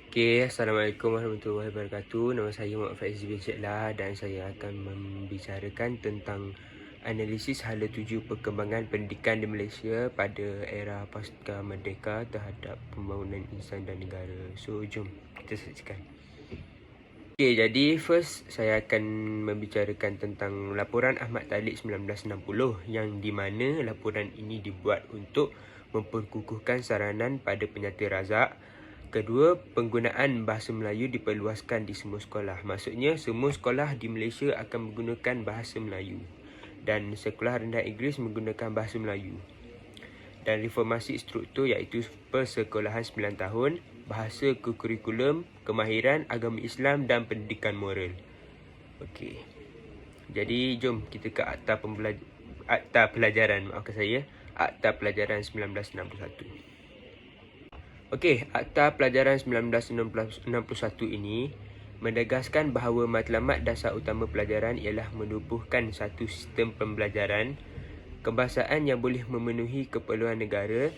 Assalamualaikum warahmatullahi wabarakatuh. Nama saya Muhammad Faiz bin Syedlah dan saya akan membicarakan tentang analisis hala tuju perkembangan pendidikan di Malaysia pada era pasca merdeka terhadap pembangunan insan dan negara. So, jom kita saksikan. Jadi first saya akan membicarakan tentang laporan Ahmad Talib 1960 yang di mana laporan ini dibuat untuk memperkukuhkan saranan pada penyata razak. Kedua, penggunaan bahasa Melayu diperluaskan di semua sekolah. Maksudnya, semua sekolah di Malaysia akan menggunakan bahasa Melayu. Dan sekolah rendah Inggeris menggunakan bahasa Melayu. Dan reformasi struktur iaitu persekolahan 9 tahun, bahasa ke kurikulum, kemahiran agama Islam dan pendidikan moral. Okey. Jadi, jom kita ke Akta Pelajaran 1961. Okey, Akta Pelajaran 1961 ini menegaskan bahawa matlamat dasar utama pelajaran ialah menubuhkan satu sistem pembelajaran kebangsaan yang boleh memenuhi keperluan negara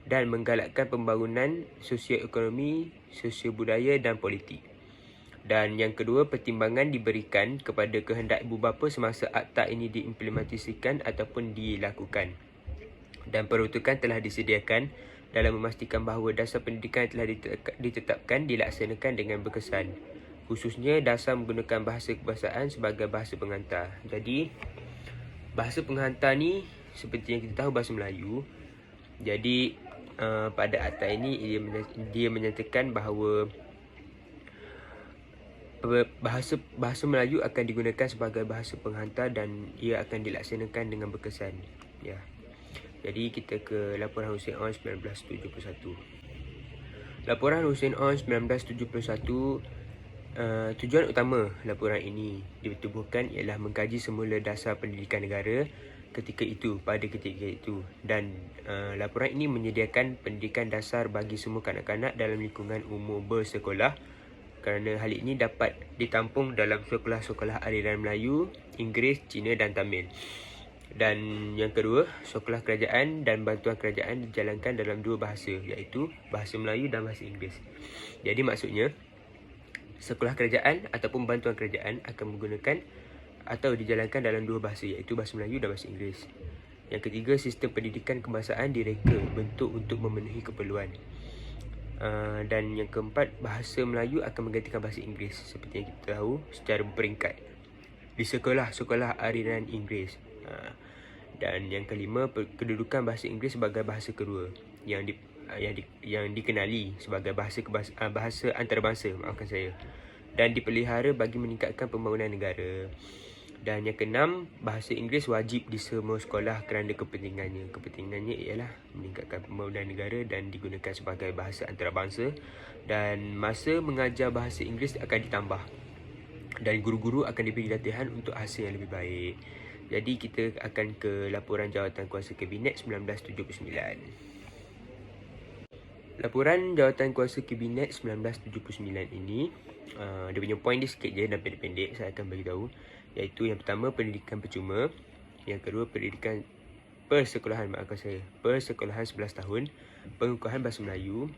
dan menggalakkan pembangunan sosioekonomi, sosio-budaya dan politik. Dan yang kedua, pertimbangan diberikan kepada kehendak ibu bapa semasa akta ini diimplementasikan ataupun dilakukan. Dan peruntukan telah disediakan dalam memastikan bahawa dasar pendidikan telah ditetapkan dilaksanakan dengan berkesan. Khususnya dasar menggunakan bahasa kebangsaan sebagai bahasa penghantar. Jadi, bahasa penghantar ni seperti yang kita tahu bahasa Melayu. Jadi, pada akta ini dia menyatakan bahawa bahasa Melayu akan digunakan sebagai bahasa penghantar dan ia akan dilaksanakan dengan berkesan. Ya. Jadi kita ke laporan Hussein On 1971. Laporan Hussein On 1971, tujuan utama laporan ini ditubuhkan ialah mengkaji semula dasar pendidikan negara ketika itu, dan laporan ini menyediakan pendidikan dasar bagi semua kanak-kanak dalam lingkungan umur bersekolah kerana hal ini dapat ditampung dalam sekolah-sekolah aliran Melayu, Inggeris, Cina dan Tamil. Dan yang kedua, sekolah kerajaan dan bantuan kerajaan dijalankan dalam dua bahasa iaitu bahasa Melayu dan bahasa Inggeris. Jadi maksudnya, sekolah kerajaan ataupun bantuan kerajaan akan menggunakan atau dijalankan dalam dua bahasa iaitu bahasa Melayu dan bahasa Inggeris. Yang ketiga, sistem pendidikan kebangsaan direka bentuk untuk memenuhi keperluan. Dan yang keempat, bahasa Melayu akan menggantikan bahasa Inggeris seperti yang kita tahu secara berperingkat di sekolah-sekolah aliran Inggeris. Dan yang kelima, kedudukan bahasa Inggeris sebagai bahasa kedua yang dikenali sebagai bahasa antarabangsa, dan dipelihara bagi meningkatkan pembangunan negara. Dan yang keenam, bahasa Inggeris wajib di semua sekolah kerana kepentingannya. Kepentingannya ialah meningkatkan pembangunan negara dan digunakan sebagai bahasa antarabangsa. Dan masa mengajar bahasa Inggeris akan ditambah. Dan guru-guru akan diberi latihan untuk hasil yang lebih baik. Jadi kita akan ke laporan Jawatan Kuasa Kabinet 1979. Laporan Jawatan Kuasa Kabinet 1979 ini, dia punya point dia sikit je dan pendek-pendek, saya akan beritahu. Iaitu yang pertama, pendidikan percuma. Yang kedua, pendidikan persekolahan 11 tahun, pengukuhan bahasa Melayu,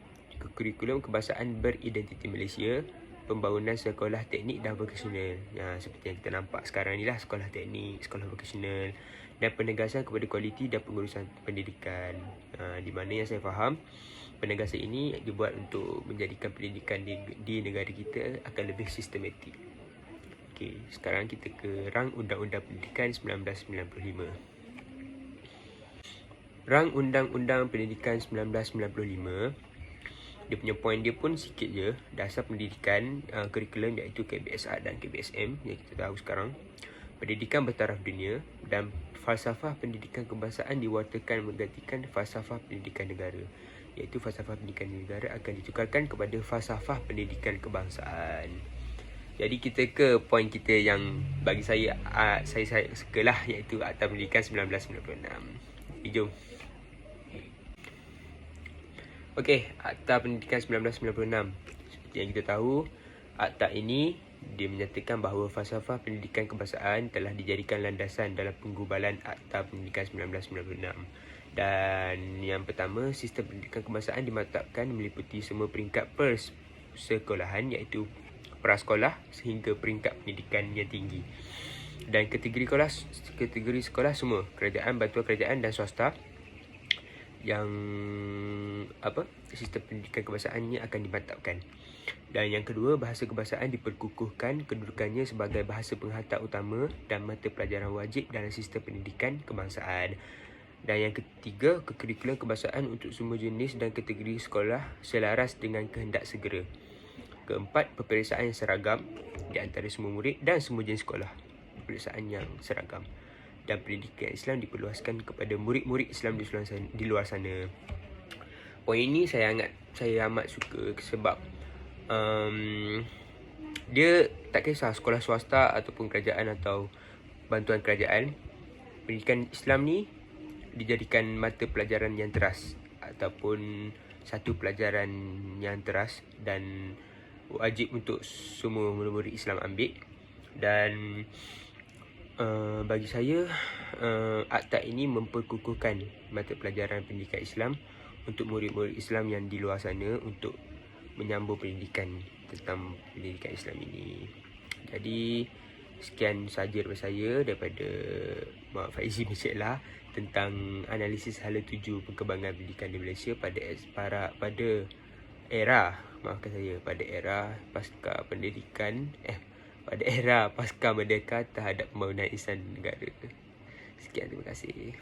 kurikulum kebangsaan beridentiti Malaysia, pembangunan sekolah teknik dan vokasional. Seperti yang kita nampak sekarang ni lah, sekolah teknik, sekolah vokasional, dan penegasan kepada kualiti dan pengurusan pendidikan. Di mana yang saya faham, penegasan ini dibuat untuk menjadikan pendidikan di negara kita akan lebih sistematik. Okey, sekarang kita ke Rang Undang-Undang Pendidikan 1995. Rang Undang-Undang Pendidikan 1995, dia punya point dia pun sikit je. Dasar pendidikan, kurikulum iaitu KBSR dan KBSM yang kita tahu sekarang. Pendidikan bertaraf dunia dan falsafah pendidikan kebangsaan diwartakan menggantikan falsafah pendidikan negara. Iaitu falsafah pendidikan negara akan ditukarkan kepada falsafah pendidikan kebangsaan. Jadi kita ke point kita yang bagi saya suka lah, iaitu Akta Pendidikan 1996. Jom. Okey, Akta Pendidikan 1996. Seperti yang kita tahu, akta ini dia menyatakan bahawa falsafah pendidikan kebangsaan telah dijadikan landasan dalam penggubalan Akta Pendidikan 1996. Dan yang pertama, sistem pendidikan kebangsaan dimantapkan meliputi semua peringkat sekolahan, iaitu prasekolah sehingga peringkat pendidikan yang tinggi. Dan kategori sekolah semua kerajaan, bantuan kerajaan dan swasta yang sistem pendidikan kebahasaan ini akan dimantapkan. Dan yang kedua, bahasa kebahasaan diperkukuhkan kedudukannya sebagai bahasa penghantar utama dan mata pelajaran wajib dalam sistem pendidikan kebangsaan. Dan yang ketiga, kurikulum kebahasaan untuk semua jenis dan kategori sekolah selaras dengan kehendak segera. Keempat, peperiksaan yang seragam di antara semua murid dan semua jenis sekolah. Peperiksaan yang seragam. Dan pendidikan Islam diperluaskan kepada murid-murid Islam di luar sana. Poin ini saya amat suka sebab dia tak kisah sekolah swasta ataupun kerajaan atau bantuan kerajaan, pendidikan Islam ni dijadikan mata pelajaran yang teras ataupun satu pelajaran yang teras dan wajib untuk semua murid-murid Islam ambil. Dan bagi saya akta ini memperkukuhkan mata pelajaran pendidikan Islam untuk murid-murid Islam yang di luar sana untuk menyambung pendidikan tentang pendidikan Islam ini. Jadi sekian sahaja daripada saya, daripada Muhammad Faizi bin Syeklah tentang analisis hala tuju perkembangan pendidikan di Malaysia pada era pasca pendidikan pada era pasca merdeka terhadap pembangunan Islam negara. Sekian, terima kasih.